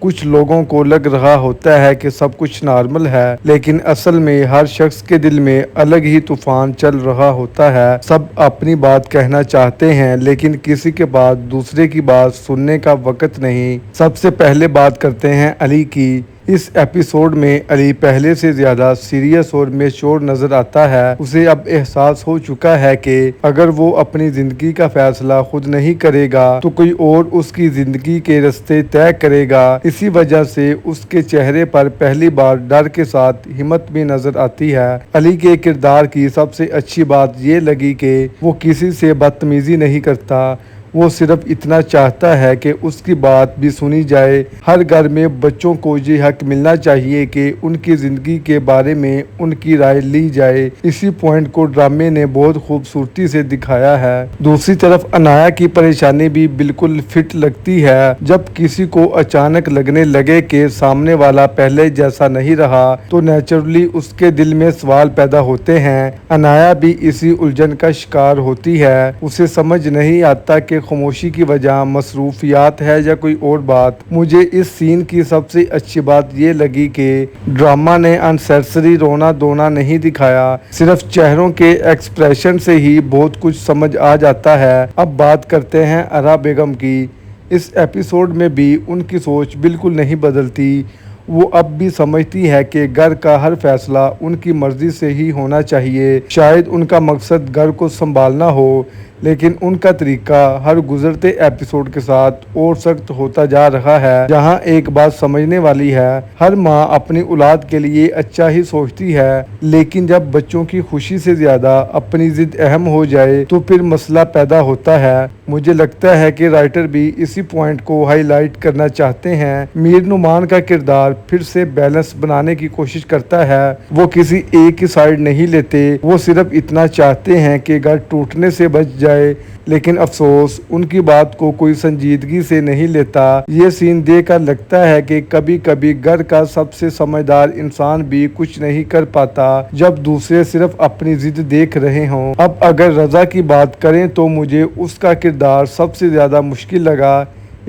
कुछ लोगों को लग रहा होता है कि सब कुछ नॉर्मल है, लेकिन असल में हर शख्स के दिल में अलग ही तूफान चल रहा होता है। सब अपनी बात कहना चाहते हैं, लेकिन किसी के पास दूसरे की बात सुनने का वक्त नहीं। सबसे पहले बात करते हैं अली की। इस एपिसोड में अली पहले से ज्यादा सीरियस और मैच्योर नजर आता है। उसे अब एहसास हो चुका है कि अगर वो अपनी जिंदगी का फैसला खुद नहीं करेगा तो कोई और उसकी जिंदगी के रास्ते तय करेगा। इसी वजह से उसके चेहरे पर पहली बार डर के साथ हिम्मत भी नजर आती है। अली के किरदार की सबसे अच्छी बात ये लगी कि वो किसी से बदतमीजी नहीं करता। वो सिर्फ इतना चाहता है कि उसकी बात भी सुनी जाए। हर घर में बच्चों को ये हक मिलना चाहिए कि उनकी ज़िंदगी के बारे में उनकी राय ली जाए। इसी पॉइंट को ड्रामे ने बहुत खूबसूरती से दिखाया है। दूसरी तरफ अनाया की परेशानी भी बिल्कुल फिट लगती है। जब किसी को अचानक लगने लगे कि सामने वाला पहले जैसा नहीं रहा तो नेचुरली उसके दिल में सवाल पैदा होते हैं। अनाया भी इसी उलझन का शिकार होती है। उसे समझ नहीं आता कि खामोशी की वजह मसरूफियात है या कोई और बात। मुझे इस सीन की सबसे अच्छी बात ये लगी कि ड्रामा ने अनसेसरी रोना धोना नहीं दिखाया। सिर्फ चेहरों के एक्सप्रेशन से ही बहुत कुछ समझ आ जाता है। अब बात करते हैं आरा बेगम की। इस एपिसोड में भी उनकी सोच बिल्कुल नहीं बदलती। वो अब भी समझती है कि घर का हर फैसला उनकी मर्जी से ही होना चाहिए। शायद उनका मकसद घर को संभालना हो, लेकिन उनका तरीका हर गुजरते एपिसोड के साथ और सख्त होता जा रहा है। जहां एक बात समझने वाली है, हर माँ अपनी औलाद के लिए अच्छा ही सोचती है, लेकिन जब बच्चों की खुशी से ज्यादा अपनी जिद अहम हो जाए तो फिर मसला पैदा होता है। मुझे लगता है कि राइटर भी इसी पॉइंट को हाईलाइट करना चाहते हैं। मीर नुमान का किरदार फिर से बैलेंस बनाने की कोशिश करता है। वो किसी एक ही साइड नहीं लेते। वो सिर्फ इतना चाहते हैं कि घर टूटने से बच जाए, लेकिन अफसोस उनकी बात को कोई संजीदगी से नहीं लेता। ये सीन देखकर लगता है कि कभी कभी घर का सबसे समझदार इंसान भी कुछ नहीं कर पाता जब दूसरे सिर्फ अपनी जिद देख रहे हों। अब अगर रजा की बात करें तो मुझे उसका किरदार सबसे ज्यादा मुश्किल लगा।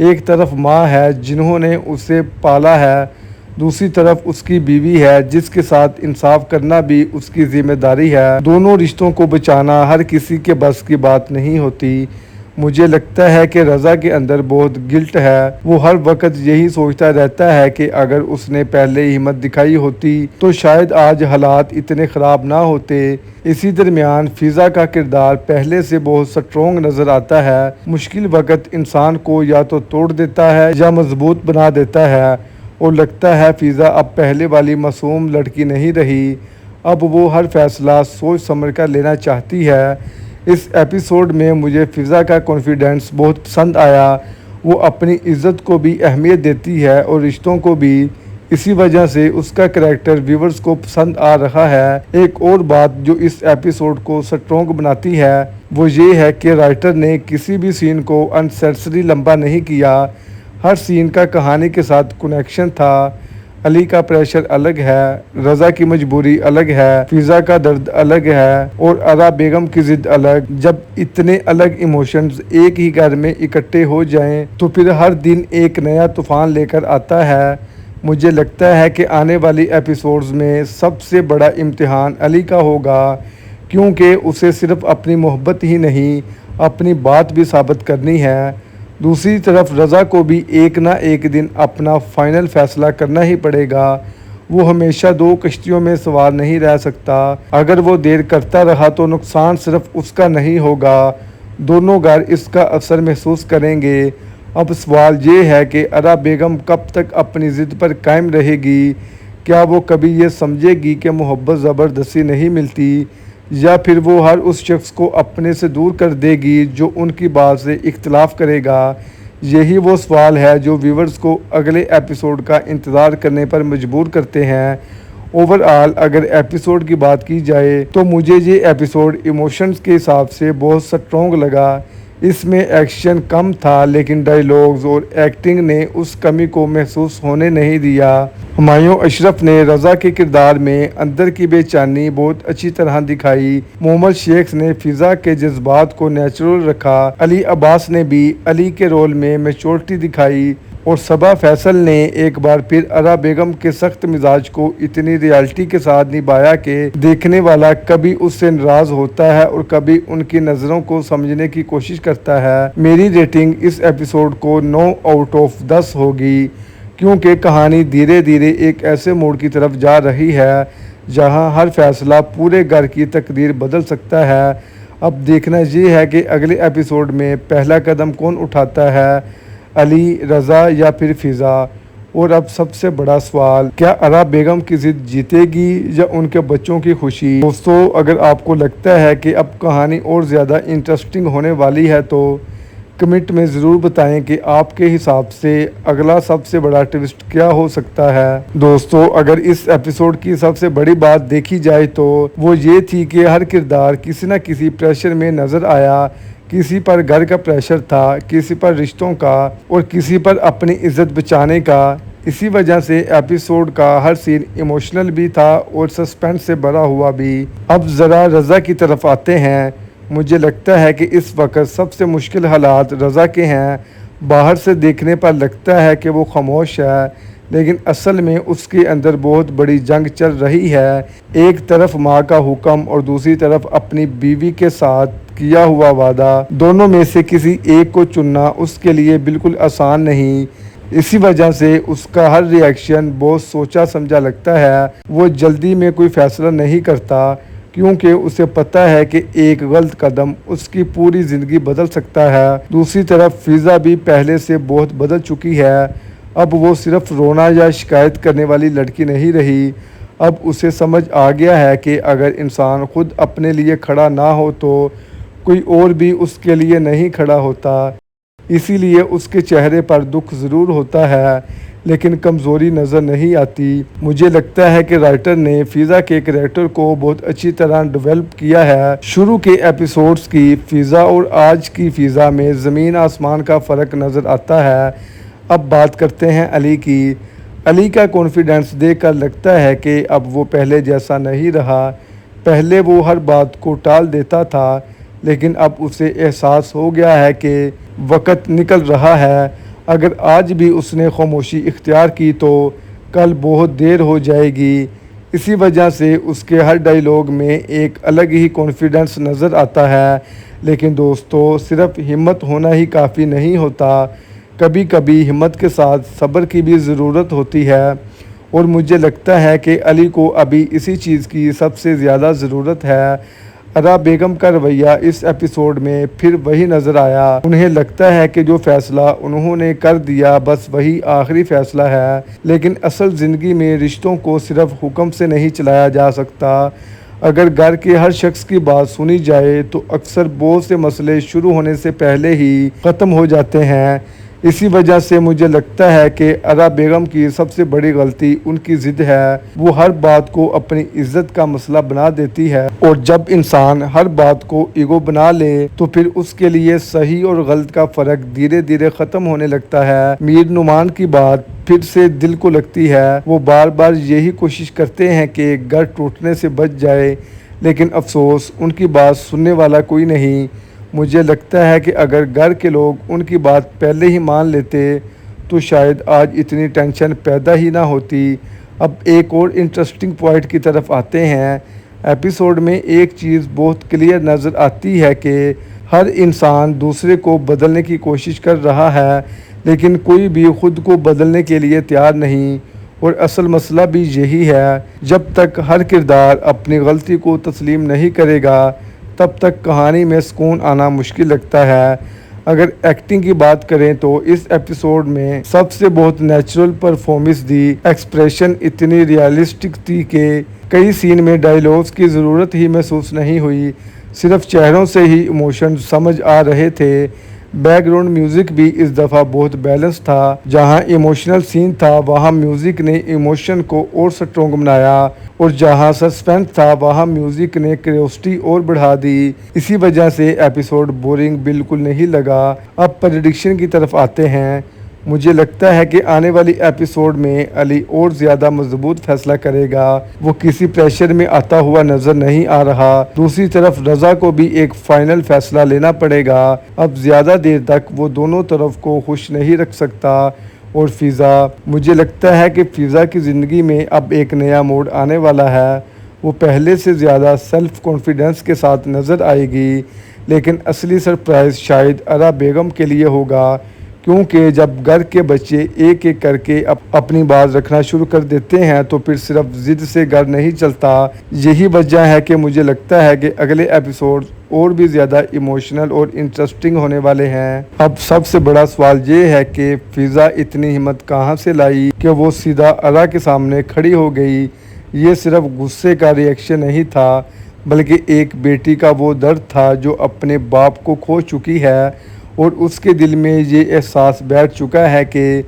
एक तरफ माँ है जिन्होंने उसे पाला है, दूसरी तरफ उसकी बीवी है जिसके साथ इंसाफ करना भी उसकी जिम्मेदारी है। दोनों रिश्तों को बचाना हर किसी के बस की बात नहीं होती। मुझे लगता है कि रज़ा के अंदर बहुत गिल्ट है। वो हर वक्त यही सोचता रहता है कि अगर उसने पहले हिम्मत दिखाई होती तो शायद आज हालात इतने ख़राब ना होते। इसी दरमियान फिज़ा का किरदार पहले से बहुत स्ट्रॉन्ग नज़र आता है। मुश्किल वक्त इंसान को या तो तोड़ देता है या मजबूत बना देता है, और लगता है फिज़ा अब पहले वाली मासूम लड़की नहीं रही। अब वो हर फैसला सोच समझ कर लेना चाहती है। इस एपिसोड में मुझे फिज़ा का कॉन्फिडेंस बहुत पसंद आया। वो अपनी इज़्ज़त को भी अहमियत देती है और रिश्तों को भी। इसी वजह से उसका करैक्टर व्यूवर्स को पसंद आ रहा है। एक और बात जो इस एपिसोड को स्ट्रॉन्ग बनाती है वो ये है कि राइटर ने किसी भी सीन को अनसेसरी लंबा नहीं किया। हर सीन का कहानी के साथ कनेक्शन था। अली का प्रेशर अलग है, रज़ा की मजबूरी अलग है, फिज़ा का दर्द अलग है और आरा बेगम की जिद अलग। जब इतने अलग इमोशंस एक ही घर में इकट्ठे हो जाएं तो फिर हर दिन एक नया तूफान लेकर आता है। मुझे लगता है कि आने वाली एपिसोड्स में सबसे बड़ा इम्तिहान अली का होगा, क्योंकि उसे सिर्फ अपनी मोहब्बत ही नहीं अपनी बात भी साबित करनी है। दूसरी तरफ रज़ा को भी एक ना एक दिन अपना फाइनल फैसला करना ही पड़ेगा। वो हमेशा दो कश्तियों में सवार नहीं रह सकता। अगर वो देर करता रहा तो नुकसान सिर्फ उसका नहीं होगा, दोनों घर इसका असर महसूस करेंगे। अब सवाल ये है कि आरा बेगम कब तक अपनी ज़िद पर कायम रहेगी। क्या वो कभी ये समझेगी कि मोहब्बत ज़बरदस्ती नहीं मिलती, या फिर वो हर उस शख्स को अपने से दूर कर देगी जो उनकी बात से इख्तलाफ करेगा। यही वो सवाल है जो व्यूवर्स को अगले एपिसोड का इंतज़ार करने पर मजबूर करते हैं। ओवरऑल अगर एपिसोड की बात की जाए तो मुझे ये एपिसोड इमोशंस के हिसाब से बहुत स्ट्रॉन्ग लगा। इसमें एक्शन कम था, लेकिन डायलॉग्स और एक्टिंग ने उस कमी को महसूस होने नहीं दिया। हुमायूं अशरफ ने रज़ा के किरदार में अंदर की बेचैनी बहुत अच्छी तरह दिखाई। मोहम्मद शेख ने फिज़ा के जज्बात को नेचुरल रखा। अली अब्बास ने भी अली के रोल में मैच्योरिटी दिखाई। और सबा फैसल ने एक बार फिर अरा बेगम के सख्त मिजाज को इतनी रियलिटी के साथ निभाया कि देखने वाला कभी उससे नाराज होता है और कभी उनकी नज़रों को समझने की कोशिश करता है। मेरी रेटिंग इस एपिसोड को 9 आउट ऑफ 10 होगी, क्योंकि कहानी धीरे धीरे एक ऐसे मोड़ की तरफ जा रही है जहां हर फैसला पूरे घर की तकदीर बदल सकता है। अब देखना ये है कि अगले एपिसोड में पहला कदम कौन उठाता है, अली, रज़ा या फिर फ़िज़ा। और अब सबसे बड़ा सवाल, क्या अरा बेगम की ज़िद जीतेगी या उनके बच्चों की खुशी। दोस्तों, अगर आपको लगता है कि अब कहानी और ज़्यादा इंटरेस्टिंग होने वाली है तो कमेंट में ज़रूर बताएं कि आपके हिसाब से अगला सबसे बड़ा ट्विस्ट क्या हो सकता है। दोस्तों, अगर इस एपिसोड की सबसे बड़ी बात देखी जाए तो वो ये थी कि हर किरदार किसी न किसी प्रेशर में नज़र आया। किसी पर घर का प्रेशर था, किसी पर रिश्तों का और किसी पर अपनी इज्जत बचाने का। इसी वजह से एपिसोड का हर सीन इमोशनल भी था और सस्पेंस से भरा हुआ भी। अब ज़रा रज़ा की तरफ आते हैं। मुझे लगता है कि इस वक्त सबसे मुश्किल हालात रज़ा के हैं। बाहर से देखने पर लगता है कि वो खामोश है, लेकिन असल में उसके अंदर बहुत बड़ी जंग चल रही है। एक तरफ माँ का हुक्म और दूसरी तरफ अपनी बीवी के साथ किया हुआ वादा। दोनों में से किसी एक को चुनना उसके लिए बिल्कुल आसान नहीं। इसी वजह से उसका हर रिएक्शन बहुत सोचा समझा लगता है। वो जल्दी में कोई फैसला नहीं करता, क्योंकि उसे पता है कि एक गलत कदम उसकी पूरी ज़िंदगी बदल सकता है। दूसरी तरफ फ़िज़ा भी पहले से बहुत बदल चुकी है। अब वो सिर्फ रोना या शिकायत करने वाली लड़की नहीं रही। अब उसे समझ आ गया है कि अगर इंसान खुद अपने लिए खड़ा ना हो तो कोई और भी उसके लिए नहीं खड़ा होता। इसीलिए उसके चेहरे पर दुख ज़रूर होता है, लेकिन कमज़ोरी नज़र नहीं आती। मुझे लगता है कि राइटर ने फ़िज़ा के कैरेक्टर को बहुत अच्छी तरह डेवलप किया है। शुरू के एपिसोड्स की फ़िज़ा और आज की फ़िज़ा में ज़मीन आसमान का फ़र्क नज़र आता है। अब बात करते हैं अली की। अली का कॉन्फिडेंस देखकर लगता है कि अब वो पहले जैसा नहीं रहा। पहले वो हर बात को टाल देता था, लेकिन अब उसे एहसास हो गया है कि वक्त निकल रहा है। अगर आज भी उसने खामोशी इख्तियार की तो कल बहुत देर हो जाएगी। इसी वजह से उसके हर डायलॉग में एक अलग ही कॉन्फिडेंस नज़र आता है। लेकिन दोस्तों, सिर्फ हिम्मत होना ही काफ़ी नहीं होता। कभी कभी हिम्मत के साथ सब्र की भी ज़रूरत होती है, और मुझे लगता है कि अली को अभी इसी चीज़ की सबसे ज़्यादा ज़रूरत है। अरा बेगम का रवैया इस एपिसोड में फिर वही नज़र आया। उन्हें लगता है कि जो फैसला उन्होंने कर दिया बस वही आखिरी फैसला है, लेकिन असल ज़िंदगी में रिश्तों को सिर्फ हुक्म से नहीं चलाया जा सकता। अगर घर के हर शख्स की बात सुनी जाए तो अक्सर बहुत से मसले शुरू होने से पहले ही ख़त्म हो जाते हैं। इसी वजह से मुझे लगता है कि अरा बेगम की सबसे बड़ी गलती उनकी ज़िद है। वो हर बात को अपनी इज्जत का मसला बना देती है, और जब इंसान हर बात को ईगो बना ले तो फिर उसके लिए सही और गलत का फ़र्क धीरे धीरे ख़त्म होने लगता है। मीर नुमान की बात फिर से दिल को लगती है। वो बार बार यही कोशिश करते हैं कि घर टूटने से बच जाए, लेकिन अफसोस उनकी बात सुनने वाला कोई नहीं। मुझे लगता है कि अगर घर के लोग उनकी बात पहले ही मान लेते तो शायद आज इतनी टेंशन पैदा ही ना होती। अब एक और इंटरेस्टिंग पॉइंट की तरफ आते हैं। एपिसोड में एक चीज़ बहुत क्लियर नज़र आती है कि हर इंसान दूसरे को बदलने की कोशिश कर रहा है, लेकिन कोई भी खुद को बदलने के लिए तैयार नहीं। और असल मसला भी यही है, जब तक हर किरदार अपनी गलती को तस्लीम नहीं करेगा तब तक कहानी में सुकून आना मुश्किल लगता है। अगर एक्टिंग की बात करें तो इस एपिसोड में सबसे बहुत नेचुरल परफॉर्मेंस दी। एक्सप्रेशन इतनी रियलिस्टिक थी कि कई सीन में डायलॉग्स की ज़रूरत ही महसूस नहीं हुई, सिर्फ चेहरों से ही इमोशन समझ आ रहे थे। बैकग्राउंड म्यूज़िक भी इस दफ़ा बहुत बैलेंस था। जहां इमोशनल सीन था वहां म्यूज़िक ने इमोशन को और स्ट्रॉन्ग बनाया, और जहां सस्पेंस था वहां म्यूज़िक ने क्यूरियोसिटी और बढ़ा दी। इसी वजह से एपिसोड बोरिंग बिल्कुल नहीं लगा। अब प्रेडिक्शन की तरफ आते हैं। मुझे लगता है कि आने वाली एपिसोड में अली और ज़्यादा मजबूत फैसला करेगा। वो किसी प्रेशर में आता हुआ नज़र नहीं आ रहा। दूसरी तरफ रज़ा को भी एक फ़ाइनल फैसला लेना पड़ेगा। अब ज़्यादा देर तक वो दोनों तरफ को खुश नहीं रख सकता। और फ़िज़ा, मुझे लगता है कि फ़िज़ा की ज़िंदगी में अब एक नया मोड़ आने वाला है। वो पहले से ज़्यादा सेल्फ़ कॉन्फिडेंस के साथ नज़र आएगी, लेकिन असली सरप्राइज़ शायद अरा बेगम के लिए होगा, क्योंकि जब घर के बच्चे एक-एक करके अपनी बात रखना शुरू कर देते हैं तो फिर सिर्फ ज़िद से घर नहीं चलता। यही वजह है कि मुझे लगता है कि अगले एपिसोड और भी ज़्यादा इमोशनल और इंटरेस्टिंग होने वाले हैं। अब सबसे बड़ा सवाल ये है कि फ़िज़ा इतनी हिम्मत कहाँ से लाई कि वो सीधा अरा के सामने खड़ी हो गई। ये सिर्फ गुस्से का रिएक्शन नहीं था, बल्कि एक बेटी का वो दर्द था जो अपने बाप को खो चुकी है, और उसके दिल में ये एहसास बैठ चुका है कि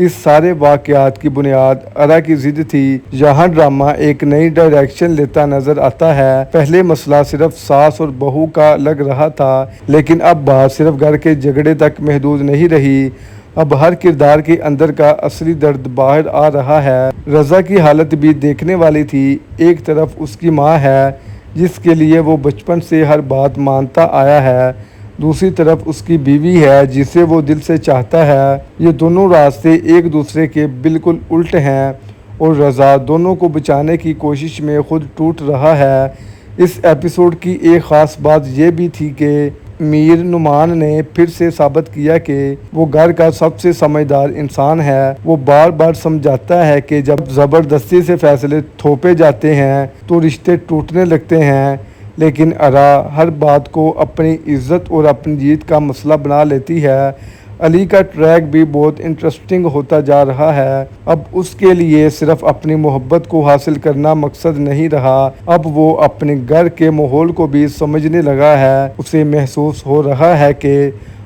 इस सारे वाक़यात की बुनियाद अरा की ज़िद थी। यहाँ ड्रामा एक नई डायरेक्शन लेता नज़र आता है। पहले मसला सिर्फ सास और बहू का लग रहा था, लेकिन अब बात सिर्फ घर के झगड़े तक महदूद नहीं रही। अब हर किरदार के अंदर का असली दर्द बाहर आ रहा है। रज़ा की हालत भी देखने वाली थी। एक तरफ उसकी माँ है, जिसके लिए वो बचपन से हर बात मानता आया है। दूसरी तरफ उसकी बीवी है, जिसे वो दिल से चाहता है। ये दोनों रास्ते एक दूसरे के बिल्कुल उल्ट हैं, और रज़ा दोनों को बचाने की कोशिश में खुद टूट रहा है। इस एपिसोड की एक ख़ास बात यह भी थी कि मीर नुमान ने फिर से साबित किया कि वो घर का सबसे समझदार इंसान है। वो बार बार समझाता है कि जब ज़बरदस्ती से फैसले थोपे जाते हैं तो रिश्ते टूटने लगते हैं, लेकिन अरा हर बात को अपनी इज्जत और अपनी जीत का मसला बना लेती है। अली का ट्रैक भी बहुत इंटरेस्टिंग होता जा रहा है। अब उसके लिए सिर्फ अपनी मोहब्बत को हासिल करना मकसद नहीं रहा, अब वो अपने घर के माहौल को भी समझने लगा है। उसे महसूस हो रहा है कि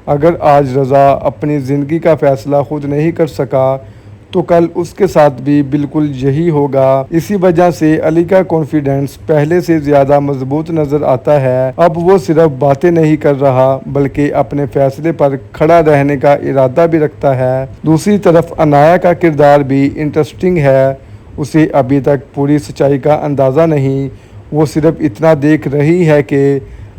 अगर आज रज़ा अपनी ज़िंदगी का फ़ैसला खुद नहीं कर सका तो कल उसके साथ भी बिल्कुल यही होगा। इसी वजह से अली का कॉन्फिडेंस पहले से ज़्यादा मजबूत नज़र आता है। अब वो सिर्फ बातें नहीं कर रहा, बल्कि अपने फैसले पर खड़ा रहने का इरादा भी रखता है। दूसरी तरफ अनाया का किरदार भी इंटरेस्टिंग है। उसे अभी तक पूरी सच्चाई का अंदाज़ा नहीं। वो सिर्फ इतना देख रही है कि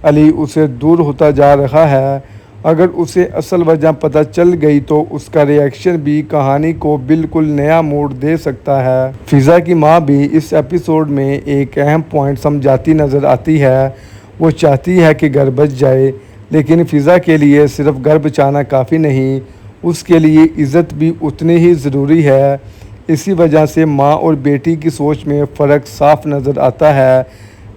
अली उसे दूर होता जा रहा है। अगर उसे असल वजह पता चल गई तो उसका रिएक्शन भी कहानी को बिल्कुल नया मोड़ दे सकता है। फ़िज़ा की माँ भी इस एपिसोड में एक अहम पॉइंट समझाती नज़र आती है। वो चाहती है कि घर बच जाए, लेकिन फ़िज़ा के लिए सिर्फ घर बचाना काफ़ी नहीं, उसके लिए इज़्ज़त भी उतनी ही ज़रूरी है। इसी वजह से माँ और बेटी की सोच में फ़र्क साफ नज़र आता है।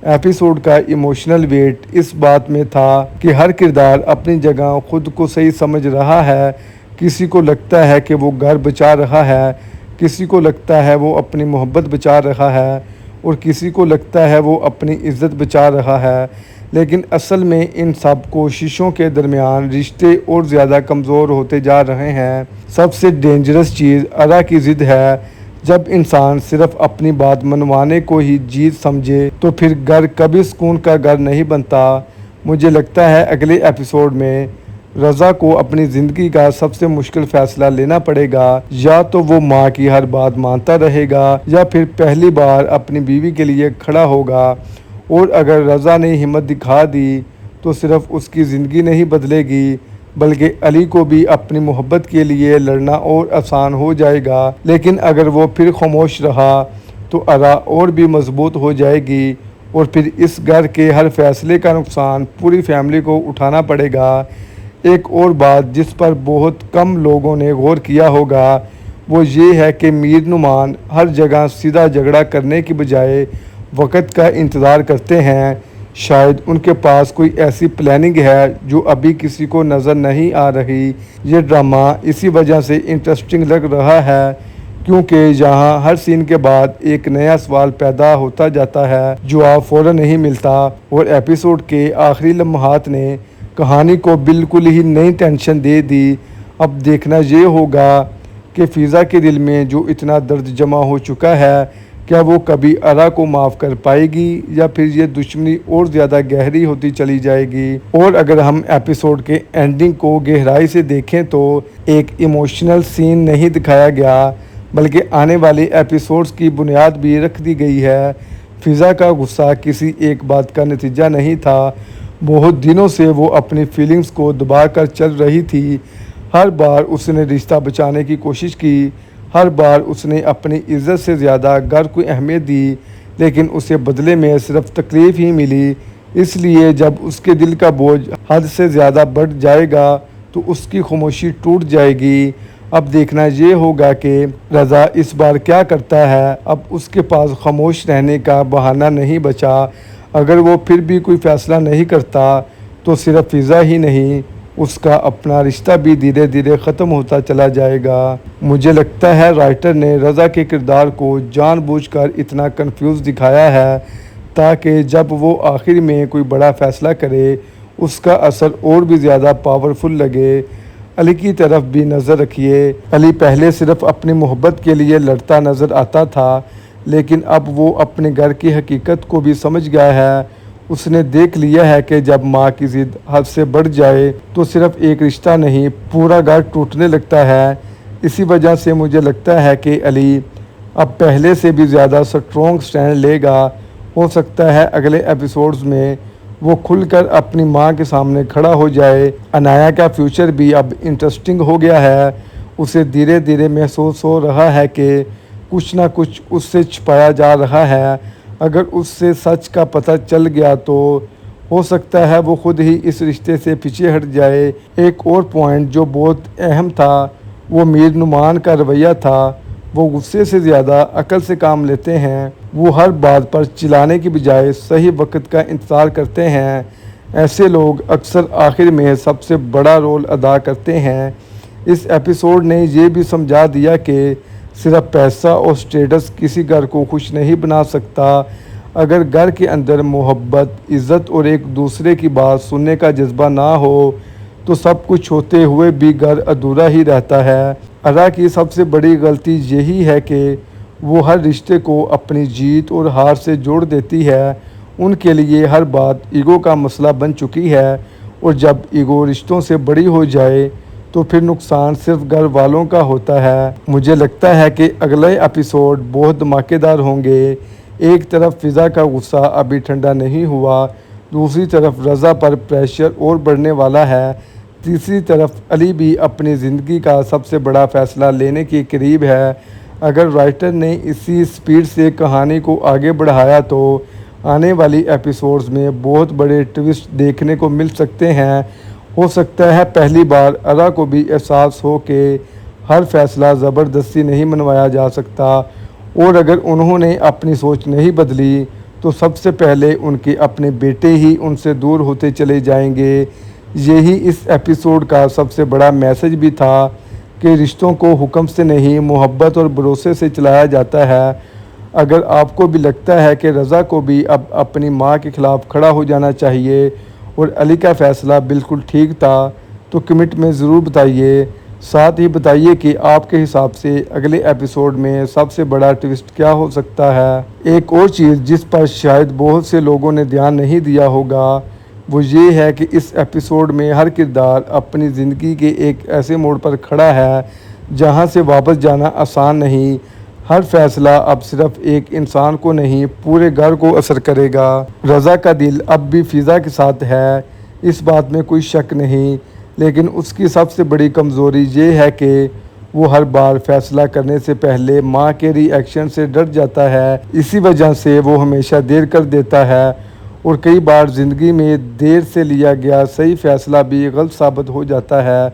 एपिसोड का इमोशनल वेट इस बात में था कि हर किरदार अपनी जगह खुद को सही समझ रहा है। किसी को लगता है कि वो घर बचा रहा है, किसी को लगता है वो अपनी मोहब्बत बचा रहा है, और किसी को लगता है वो अपनी इज़्ज़त बचा रहा है। लेकिन असल में इन सब कोशिशों के दरमियान रिश्ते और ज़्यादा कमज़ोर होते जा रहे हैं। सबसे डेंजरस चीज़ अरा की ज़िद है। जब इंसान सिर्फ अपनी बात मनवाने को ही जीत समझे तो फिर घर कभी सुकून का घर नहीं बनता। मुझे लगता है अगले एपिसोड में रज़ा को अपनी ज़िंदगी का सबसे मुश्किल फ़ैसला लेना पड़ेगा। या तो वो माँ की हर बात मानता रहेगा, या फिर पहली बार अपनी बीवी के लिए खड़ा होगा। और अगर रज़ा ने हिम्मत दिखा दी तो सिर्फ उसकी ज़िंदगी नहीं बदलेगी, बल्कि अली को भी अपनी मोहब्बत के लिए लड़ना और आसान हो जाएगा। लेकिन अगर वो फिर खामोश रहा तो अरा और भी मजबूत हो जाएगी, और फिर इस घर के हर फैसले का नुकसान पूरी फैमिली को उठाना पड़ेगा। एक और बात जिस पर बहुत कम लोगों ने गौर किया होगा वो ये है कि मीर नुमान हर जगह सीधा झगड़ा करने की बजाय वक़्त का इंतज़ार करते हैं। शायद उनके पास कोई ऐसी प्लानिंग है जो अभी किसी को नज़र नहीं आ रही। ये ड्रामा इसी वजह से इंटरेस्टिंग लग रहा है, क्योंकि यहाँ हर सीन के बाद एक नया सवाल पैदा होता जाता है, जवाब फ़ौरन नहीं मिलता। और एपिसोड के आखिरी लम्हात ने कहानी को बिल्कुल ही नई टेंशन दे दी। अब देखना ये होगा कि फ़िज़ा के दिल में जो इतना दर्द जमा हो चुका है, क्या वो कभी अरा को माफ़ कर पाएगी, या फिर ये दुश्मनी और ज़्यादा गहरी होती चली जाएगी। और अगर हम एपिसोड के एंडिंग को गहराई से देखें तो एक इमोशनल सीन नहीं दिखाया गया, बल्कि आने वाले एपिसोड्स की बुनियाद भी रख दी गई है। फ़िज़ा का गुस्सा किसी एक बात का नतीजा नहीं था। बहुत दिनों से वो अपनी फीलिंग्स को दबा कर चल रही थी। हर बार उसने रिश्ता बचाने की कोशिश की, हर बार उसने अपनी इज़्ज़त से ज़्यादा घर को अहमियत दी, लेकिन उसे बदले में सिर्फ तकलीफ़ ही मिली। इसलिए जब उसके दिल का बोझ हद से ज़्यादा बढ़ जाएगा तो उसकी खामोशी टूट जाएगी। अब देखना ये होगा कि रज़ा इस बार क्या करता है। अब उसके पास खामोश रहने का बहाना नहीं बचा। अगर वो फिर भी कोई फ़ैसला नहीं करता तो सिर्फ फ़िज़ा ही नहीं, उसका अपना रिश्ता भी धीरे धीरे ख़त्म होता चला जाएगा। मुझे लगता है राइटर ने रज़ा के किरदार को जानबूझकर इतना कंफ्यूज दिखाया है ताकि जब वो आखिर में कोई बड़ा फ़ैसला करे उसका असर और भी ज़्यादा पावरफुल लगे। अली की तरफ भी नज़र रखिए। अली पहले सिर्फ अपनी मोहब्बत के लिए लड़ता नज़र आता था, लेकिन अब वो अपने घर की हकीकत को भी समझ गया है। उसने देख लिया है कि जब माँ की ज़िद हद से बढ़ जाए तो सिर्फ एक रिश्ता नहीं, पूरा घर टूटने लगता है। इसी वजह से मुझे लगता है कि अली अब पहले से भी ज़्यादा स्ट्रॉन्ग स्टैंड लेगा। हो सकता है अगले एपिसोड्स में वो खुलकर अपनी माँ के सामने खड़ा हो जाए। अनाया का फ्यूचर भी अब इंटरेस्टिंग हो गया है। उसे धीरे धीरे महसूस हो रहा है कि कुछ ना कुछ उससे छिपाया जा रहा है। अगर उससे सच का पता चल गया तो हो सकता है वो खुद ही इस रिश्ते से पीछे हट जाए। एक और पॉइंट जो बहुत अहम था वो मीर नुमान का रवैया था। वो गुस्से से ज़्यादा अकल से काम लेते हैं। वो हर बात पर चिल्लाने की बजाय सही वक्त का इंतज़ार करते हैं। ऐसे लोग अक्सर आखिर में सबसे बड़ा रोल अदा करते हैं। इस एपिसोड ने ये भी समझा दिया कि सिर्फ पैसा और स्टेटस किसी घर को खुश नहीं बना सकता। अगर घर के अंदर मोहब्बत, इज़्ज़त और एक दूसरे की बात सुनने का जज्बा ना हो तो सब कुछ होते हुए भी घर अधूरा ही रहता है। अरा की सबसे बड़ी गलती यही है कि वो हर रिश्ते को अपनी जीत और हार से जोड़ देती है। उनके लिए हर बात ईगो का मसला बन चुकी है, और जब ईगो रिश्तों से बड़ी हो जाए तो फिर नुकसान सिर्फ घर वालों का होता है। मुझे लगता है कि अगले एपिसोड बहुत धमाकेदार होंगे। एक तरफ फ़िज़ा का गुस्सा अभी ठंडा नहीं हुआ, दूसरी तरफ रज़ा पर प्रेशर और बढ़ने वाला है, तीसरी तरफ अली भी अपनी ज़िंदगी का सबसे बड़ा फ़ैसला लेने के करीब है। अगर राइटर ने इसी स्पीड से कहानी को आगे बढ़ाया तो आने वाली एपिसोड्स में बहुत बड़े ट्विस्ट देखने को मिल सकते हैं। हो सकता है पहली बार अरा को भी एहसास हो कि हर फैसला ज़बरदस्ती नहीं मनवाया जा सकता, और अगर उन्होंने अपनी सोच नहीं बदली तो सबसे पहले उनके अपने बेटे ही उनसे दूर होते चले जाएंगे। यही इस एपिसोड का सबसे बड़ा मैसेज भी था कि रिश्तों को हुक्म से नहीं, मोहब्बत और भरोसे से चलाया जाता है। अगर आपको भी लगता है कि रज़ा को भी अब अपनी माँ के ख़िलाफ़ खड़ा हो जाना चाहिए और अली का फ़ैसला बिल्कुल ठीक था तो कमेंट में ज़रूर बताइए। साथ ही बताइए कि आपके हिसाब से अगले एपिसोड में सबसे बड़ा ट्विस्ट क्या हो सकता है। एक और चीज़ जिस पर शायद बहुत से लोगों ने ध्यान नहीं दिया होगा वो ये है कि इस एपिसोड में हर किरदार अपनी ज़िंदगी के एक ऐसे मोड़ पर खड़ा है जहां से वापस जाना आसान नहीं। हर फैसला अब सिर्फ एक इंसान को नहीं, पूरे घर को असर करेगा। रज़ा का दिल अब भी फ़िज़ा के साथ है, इस बात में कोई शक नहीं, लेकिन उसकी सबसे बड़ी कमज़ोरी ये है कि वो हर बार फैसला करने से पहले माँ के रिएक्शन से डर जाता है। इसी वजह से वो हमेशा देर कर देता है, और कई बार ज़िंदगी में देर से लिया गया सही फ़ैसला भी गलत साबित हो जाता है।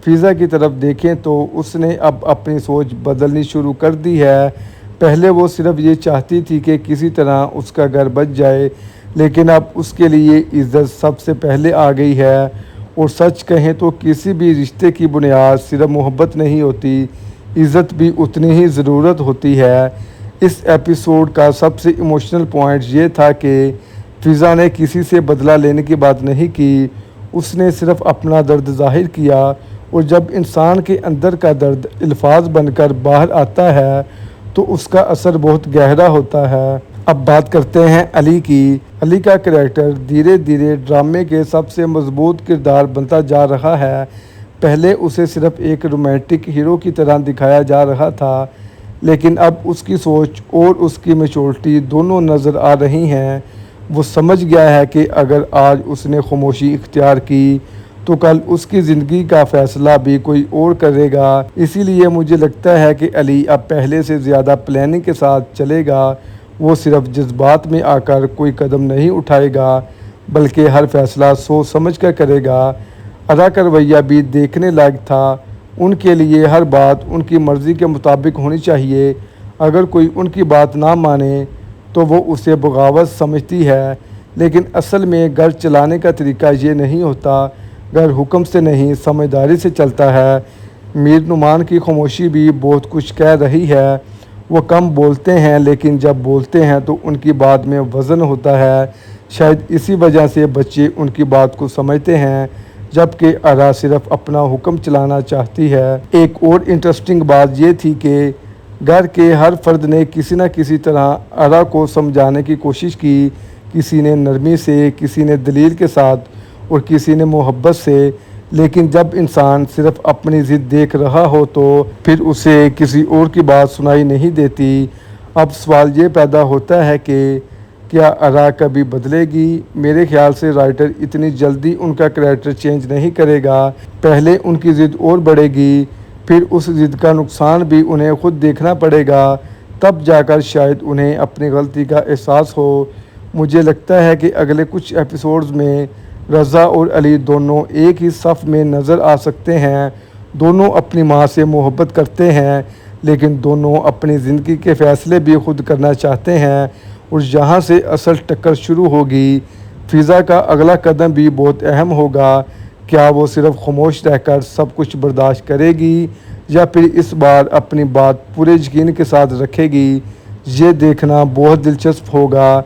फ़िज़ा की तरफ देखें तो उसने अब अपनी सोच बदलनी शुरू कर दी है। पहले वो सिर्फ ये चाहती थी कि किसी तरह उसका घर बच जाए, लेकिन अब उसके लिए इज़्ज़त सबसे पहले आ गई है। और सच कहें तो किसी भी रिश्ते की बुनियाद सिर्फ मोहब्बत नहीं होती, इज़्ज़त भी उतनी ही ज़रूरत होती है। इस एपिसोड का सबसे इमोशनल पॉइंट ये था कि फ़िज़ा ने किसी से बदला लेने की बात नहीं की, उसने सिर्फ अपना दर्द ज़ाहिर किया, और जब इंसान के अंदर का दर्द अल्फाज बनकर बाहर आता है तो उसका असर बहुत गहरा होता है। अब बात करते हैं अली की। अली का करैक्टर धीरे धीरे ड्रामे के सबसे मजबूत किरदार बनता जा रहा है। पहले उसे सिर्फ एक रोमांटिक हीरो की तरह दिखाया जा रहा था, लेकिन अब उसकी सोच और उसकी मैच्योरिटी दोनों नज़र आ रही हैं। वो समझ गया है कि अगर आज उसने खामोशी इख्तियार की तो कल उसकी ज़िंदगी का फ़ैसला भी कोई और करेगा। इसीलिए मुझे लगता है कि अली अब पहले से ज़्यादा प्लानिंग के साथ चलेगा। वो सिर्फ जज्बात में आकर कोई कदम नहीं उठाएगा, बल्कि हर फैसला सोच समझ कर करेगा। अदा का रवैया भी देखने लायक था। उनके लिए हर बात उनकी मर्ज़ी के मुताबिक होनी चाहिए। अगर कोई उनकी बात ना माने तो वो उसे बगावत समझती है, लेकिन असल में घर चलाने का तरीका ये नहीं होता। घर हुक्म से नहीं, समझदारी से चलता है। मीर नुमान की खामोशी भी बहुत कुछ कह रही है। वो कम बोलते हैं, लेकिन जब बोलते हैं तो उनकी बात में वज़न होता है। शायद इसी वजह से बच्चे उनकी बात को समझते हैं, जबकि अरा सिर्फ अपना हुक्म चलाना चाहती है। एक और इंटरेस्टिंग बात ये थी कि घर के हर फर्द ने किसी न किसी तरह अरा को समझाने की कोशिश की। किसी ने नरमी से, किसी ने दलील के साथ और किसी ने मोहब्बत से। लेकिन जब इंसान सिर्फ अपनी ज़िद देख रहा हो तो फिर उसे किसी और की बात सुनाई नहीं देती। अब सवाल ये पैदा होता है कि क्या अरा कभी बदलेगी? मेरे ख्याल से राइटर इतनी जल्दी उनका करैक्टर चेंज नहीं करेगा। पहले उनकी ज़िद और बढ़ेगी, फिर उस ज़िद का नुकसान भी उन्हें खुद देखना पड़ेगा। तब जाकर शायद उन्हें अपनी गलती का एहसास हो। मुझे लगता है कि अगले कुछ एपिसोड्स में रज़ा और अली दोनों एक ही सफ़ में नज़र आ सकते हैं। दोनों अपनी माँ से मोहब्बत करते हैं, लेकिन दोनों अपनी ज़िंदगी के फ़ैसले भी खुद करना चाहते हैं, और यहाँ से असल टक्कर शुरू होगी। फ़िज़ा का अगला कदम भी बहुत अहम होगा। क्या वो सिर्फ खामोश रहकर सब कुछ बर्दाश्त करेगी, या फिर इस बार अपनी बात पूरे यकीन के साथ रखेगी? ये देखना बहुत दिलचस्प होगा।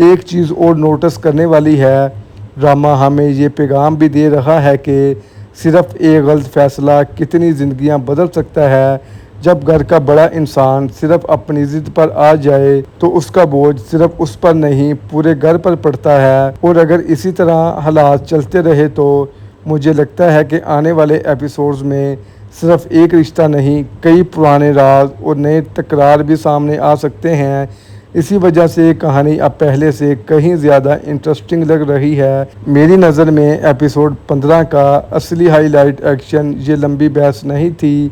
एक चीज़ और नोटिस करने वाली है, ड्रामा हमें ये पैगाम भी दे रहा है कि सिर्फ एक गलत फ़ैसला कितनी ज़िंदगियां बदल सकता है। जब घर का बड़ा इंसान सिर्फ अपनी ज़िद पर आ जाए तो उसका बोझ सिर्फ उस पर नहीं, पूरे घर पर पड़ता है। और अगर इसी तरह हालात चलते रहे तो मुझे लगता है कि आने वाले एपिसोड्स में सिर्फ एक रिश्ता नहीं, कई पुराने राज और नए तकरार भी सामने आ सकते हैं। इसी वजह से कहानी अब पहले से कहीं ज़्यादा इंटरेस्टिंग लग रही है। मेरी नज़र में एपिसोड 15 का असली हाईलाइट एक्शन ये लंबी बहस नहीं थी।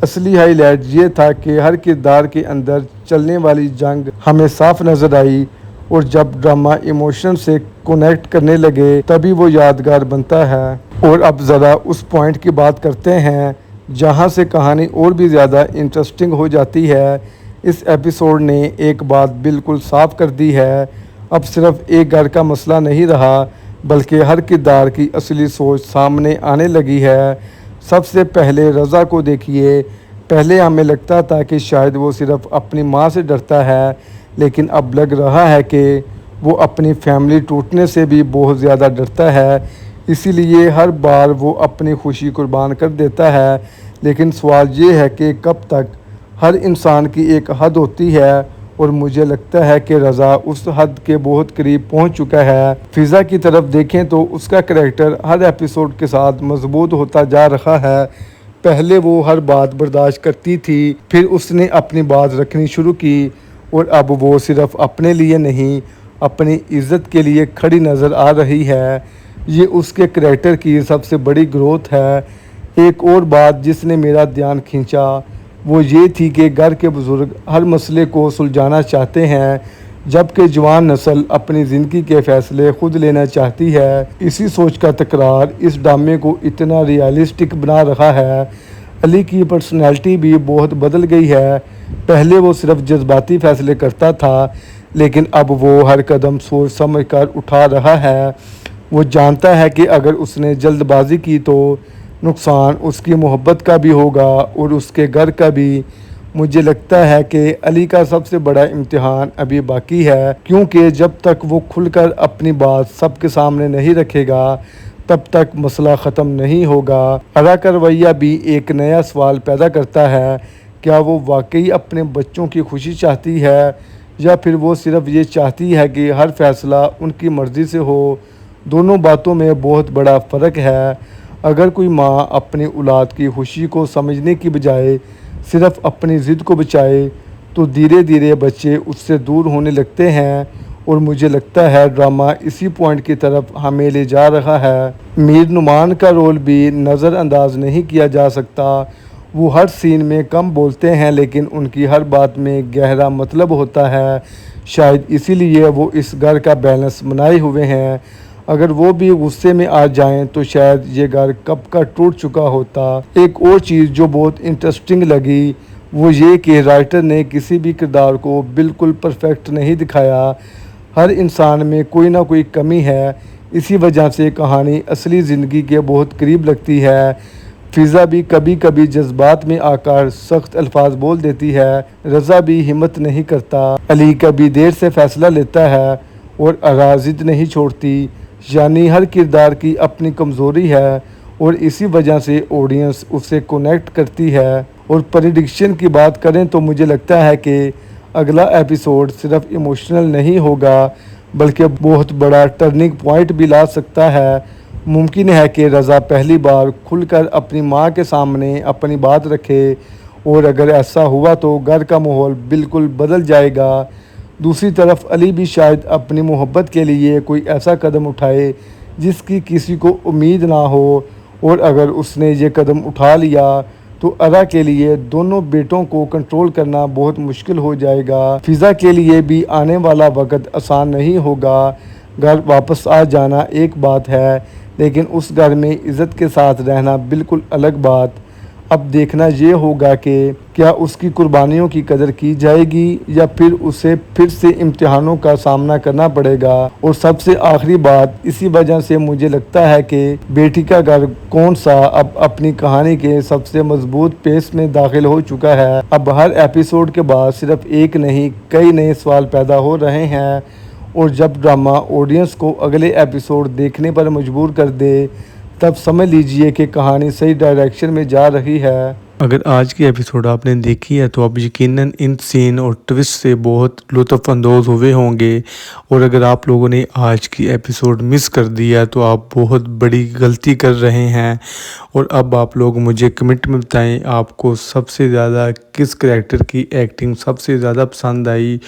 असली हाईलाइट ये था कि हर किरदार के अंदर चलने वाली जंग हमें साफ नज़र आई, और जब ड्रामा इमोशन से कनेक्ट करने लगे तभी वो यादगार बनता है। और अब ज़रा उस पॉइंट की बात करते हैं जहाँ से कहानी और भी ज़्यादा इंटरेस्टिंग हो जाती है। इस एपिसोड ने एक बात बिल्कुल साफ कर दी है। अब सिर्फ एक घर का मसला नहीं रहा, बल्कि हर किरदार की असली सोच सामने आने लगी है। सबसे पहले रज़ा को देखिए। पहले हमें लगता था कि शायद वो सिर्फ अपनी माँ से डरता है, लेकिन अब लग रहा है कि वो अपनी फैमिली टूटने से भी बहुत ज़्यादा डरता है। इसीलिए हर बार वो अपनी खुशी कुर्बान कर देता है। लेकिन सवाल ये है कि कब तक? हर इंसान की एक हद होती है, और मुझे लगता है कि रज़ा उस हद के बहुत करीब पहुंच चुका है। फ़िज़ा की तरफ देखें तो उसका करैक्टर हर एपिसोड के साथ मजबूत होता जा रहा है। पहले वो हर बात बर्दाश्त करती थी, फिर उसने अपनी बात रखनी शुरू की, और अब वो सिर्फ अपने लिए नहीं, अपनी इज़्ज़त के लिए खड़ी नज़र आ रही है। ये उसके करैक्टर की सबसे बड़ी ग्रोथ है। एक और बात जिसने मेरा ध्यान खींचा वो ये थी कि घर के बुज़ुर्ग हर मसले को सुलझाना चाहते हैं, जबकि जवान नस्ल अपनी ज़िंदगी के फ़ैसले खुद लेना चाहती है। इसी सोच का तकरार इस ड्रामे को इतना रियलिस्टिक बना रहा है। अली की पर्सनैलिटी भी बहुत बदल गई है। पहले वो सिर्फ जज्बाती फ़ैसले करता था, लेकिन अब वो हर कदम सोच समझ कर उठा रहा है। वो जानता है कि अगर उसने जल्दबाजी की तो नुकसान उसकी मोहब्बत का भी होगा और उसके घर का भी। मुझे लगता है कि अली का सबसे बड़ा इम्तिहान अभी बाकी है, क्योंकि जब तक वो खुलकर अपनी बात सबके सामने नहीं रखेगा तब तक मसला ख़त्म नहीं होगा। अरा का रवैया भी एक नया सवाल पैदा करता है। क्या वो वाकई अपने बच्चों की खुशी चाहती है, या फिर वो सिर्फ ये चाहती है कि हर फैसला उनकी मर्ज़ी से हो? दोनों बातों में बहुत बड़ा फ़र्क है। अगर कोई माँ अपनी औलाद की खुशी को समझने की बजाय सिर्फ अपनी ज़िद को बचाए तो धीरे धीरे बच्चे उससे दूर होने लगते हैं, और मुझे लगता है ड्रामा इसी पॉइंट की तरफ हमें ले जा रहा है। मीर नुमान का रोल भी नज़रअंदाज नहीं किया जा सकता। वो हर सीन में कम बोलते हैं लेकिन उनकी हर बात में गहरा मतलब होता है। शायद इसीलिए वो इस घर का बैलेंस बनाए हुए हैं। अगर वो भी गुस्से में आ जाएं तो शायद ये घर कब का टूट चुका होता। एक और चीज़ जो बहुत इंटरेस्टिंग लगी वो ये कि राइटर ने किसी भी किरदार को बिल्कुल परफेक्ट नहीं दिखाया। हर इंसान में कोई ना कोई कमी है। इसी वजह से कहानी असली ज़िंदगी के बहुत करीब लगती है। फ़िज़ा भी कभी कभी जज्बात में आकर सख्त अल्फाज बोल देती है। रज़ा भी हिम्मत नहीं करता। अली कभी देर से फ़ैसला लेता है और आरा ज़िद नहीं छोड़ती। यानी हर किरदार की अपनी कमज़ोरी है और इसी वजह से ऑडियंस उससे कनेक्ट करती है। और प्रेडिक्शन की बात करें तो मुझे लगता है कि अगला एपिसोड सिर्फ इमोशनल नहीं होगा बल्कि बहुत बड़ा टर्निंग पॉइंट भी ला सकता है। मुमकिन है कि रज़ा पहली बार खुलकर अपनी माँ के सामने अपनी बात रखे और अगर ऐसा हुआ तो घर का माहौल बिल्कुल बदल जाएगा। दूसरी तरफ अली भी शायद अपनी मोहब्बत के लिए कोई ऐसा कदम उठाए जिसकी किसी को उम्मीद ना हो और अगर उसने ये कदम उठा लिया तो अरा के लिए दोनों बेटों को कंट्रोल करना बहुत मुश्किल हो जाएगा। फ़िज़ा के लिए भी आने वाला वक्त आसान नहीं होगा। घर वापस आ जाना एक बात है लेकिन उस घर में इज़्ज़त के साथ रहना बिल्कुल अलग बात। अब देखना ये होगा कि क्या उसकी कुर्बानियों की कदर की जाएगी या फिर उसे फिर से इम्तिहानों का सामना करना पड़ेगा। और सबसे आखिरी बात, इसी वजह से मुझे लगता है कि बेटी का घर कौन सा अब अपनी कहानी के सबसे मजबूत पेस में दाखिल हो चुका है। अब हर एपिसोड के बाद सिर्फ एक नहीं कई नए सवाल पैदा हो रहे हैं और जब ड्रामा ऑडियंस को अगले एपिसोड देखने पर मजबूर कर दे तब समझ लीजिए कि कहानी सही डायरेक्शन में जा रही है। अगर आज की एपिसोड आपने देखी है तो आप यकीनन इन सीन और ट्विस्ट से बहुत लुत्फ़ अंदोज़ हुए होंगे और अगर आप लोगों ने आज की एपिसोड मिस कर दिया तो आप बहुत बड़ी गलती कर रहे हैं। और अब आप लोग मुझे कमेंट में बताएं आपको सबसे ज़्यादा किस करैक्टर की एक्टिंग सबसे ज़्यादा पसंद आई।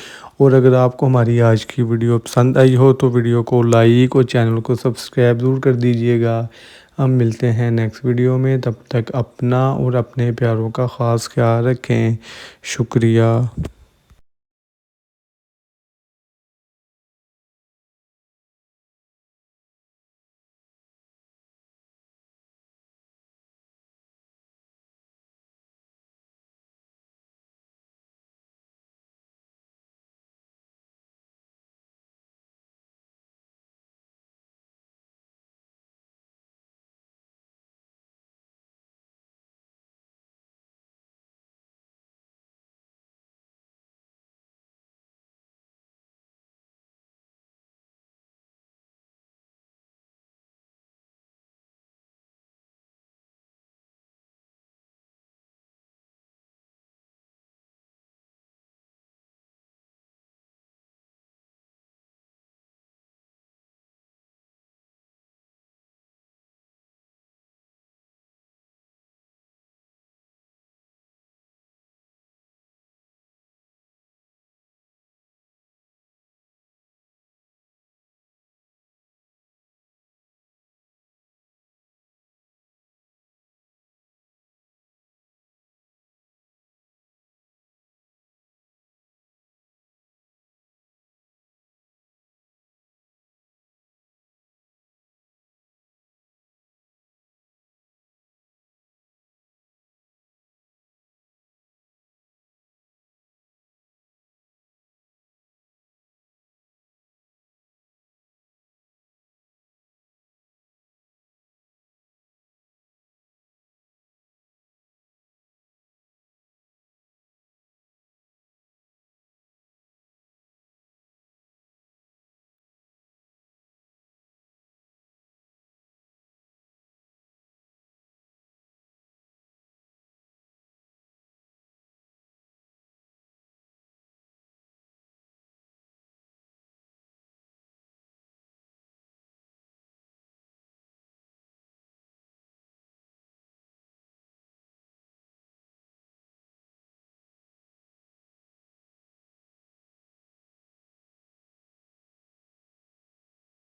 और अगर आपको हमारी आज की वीडियो पसंद आई हो तो वीडियो को लाइक और चैनल को सब्सक्राइब ज़रूर कर दीजिएगा। हम मिलते हैं नेक्स्ट वीडियो में, तब तक अपना और अपने प्यारों का ख़ास ख्याल रखें। शुक्रिया।